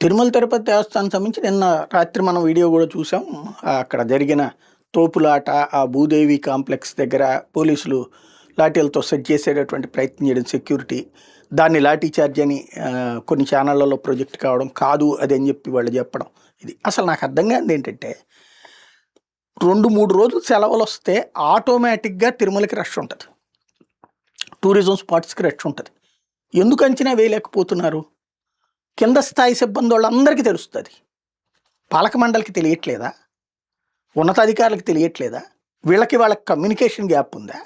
తిరుమల తిరుపతి దేవస్థానం సంబంధించి నిన్న రాత్రి మనం వీడియో కూడా చూసాం. అక్కడ జరిగిన తోపులాట, ఆ భూదేవి కాంప్లెక్స్ దగ్గర పోలీసులు లాఠీలతో సెట్ చేసేటటువంటి ప్రయత్నం చేయడం, సెక్యూరిటీ దాన్ని లాఠీ చార్జ్ అని కొన్ని ఛానళ్లలో ప్రొజెక్ట్ కావడం, కాదు అది అని చెప్పి వాళ్ళు చెప్పడం. ఇది అసలు నాకు అర్థం కానిది ఏంటంటే, 2-3 రోజులు సెలవులు వస్తే ఆటోమేటిక్గా తిరుమలకి రష్ ఉంటుంది, టూరిజం స్పాట్స్కి రష్ ఉంటుంది. ఎందుకు అంచనా వేయలేకపోతున్నారు? కింద స్థాయి సిబ్బంది వాళ్ళందరికీ తెలుస్తుంది, పాలక మండలికి తెలియట్లేదా? ఉన్నతాధికారులకు తెలియట్లేదా? వాళ్ళకి కమ్యూనికేషన్ గ్యాప్ ఉందా?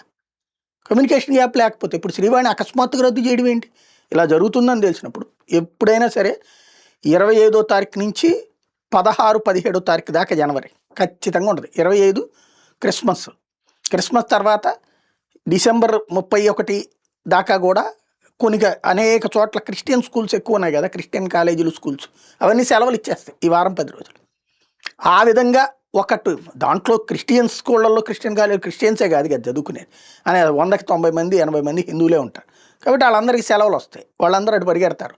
కమ్యూనికేషన్ గ్యాప్ లేకపోతే ఇప్పుడు శ్రీవాణి అకస్మాత్తుగా రద్దు చేయడం ఏంటి? ఇలా జరుగుతుందని తెలిసినప్పుడు ఎప్పుడైనా సరే 25వ తారీఖు నుంచి 16-17వ తారీఖు దాకా జనవరి ఖచ్చితంగా ఉంటుంది. 25 క్రిస్మస్ తర్వాత డిసెంబర్ 31 దాకా కూడా కొన్ని అనేక చోట్ల క్రిస్టియన్ స్కూల్స్ ఎక్కువ ఉన్నాయి కదా, క్రిస్టియన్ కాలేజీలు, స్కూల్స్, అవన్నీ సెలవులు ఇచ్చేస్తాయి ఈ వారం 10 రోజులు. ఆ విధంగా ఒకటి దాంట్లో క్రిస్టియన్ స్కూళ్ళల్లో, క్రిస్టియన్ కాలేజీ క్రిస్టియన్సే కాదు కదా చదువుకునేది, అనే 100కి 90 మంది 80 మంది హిందువులే ఉంటారు కాబట్టి వాళ్ళందరికీ సెలవులు వస్తాయి, వాళ్ళందరూ అటు పరిగెడతారు.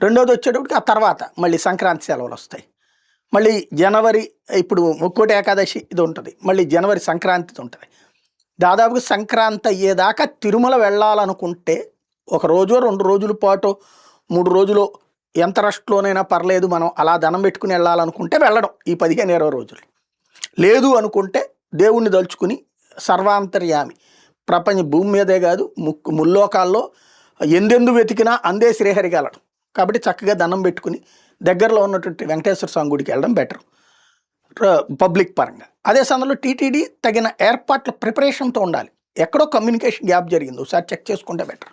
రెండోది వచ్చేటప్పటికి ఆ తర్వాత మళ్ళీ సంక్రాంతి సెలవులు వస్తాయి, మళ్ళీ జనవరి ఇప్పుడు ముక్కోటి ఏకాదశి ఇది ఉంటుంది, మళ్ళీ జనవరి సంక్రాంతి ఉంటుంది. దాదాపుగా సంక్రాంతి అయ్యేదాకా తిరుమల వెళ్ళాలనుకుంటే 1 రోజు 2 రోజుల పాటు 3 రోజులు ఎంత రష్లోనైనా పర్లేదు, మనం అలా ధనం పెట్టుకుని వెళ్ళాలనుకుంటే వెళ్ళడం ఈ 15-20 రోజులు. లేదు అనుకుంటే దేవుణ్ణి దలుచుకుని సర్వాంతర్యామి, ప్రపంచ భూమి మీదే కాదు ముల్లోకాల్లో ఎందెందు వెతికినా అందే శ్రీహరిగలడు కాబట్టి చక్కగా దండం పెట్టుకుని దగ్గరలో ఉన్నటువంటి వెంకటేశ్వర స్వామి గుడికి వెళ్ళడం బెటర్ పబ్లిక్ పరంగా. అదే సమయంలో టీటీడీ తగిన ఏర్పాట్ల ప్రిపరేషన్తో ఉండాలి. ఎక్కడో కమ్యూనికేషన్ గ్యాప్ జరిగింది, ఒకసారి చెక్ చేసుకుంటే బెటర్.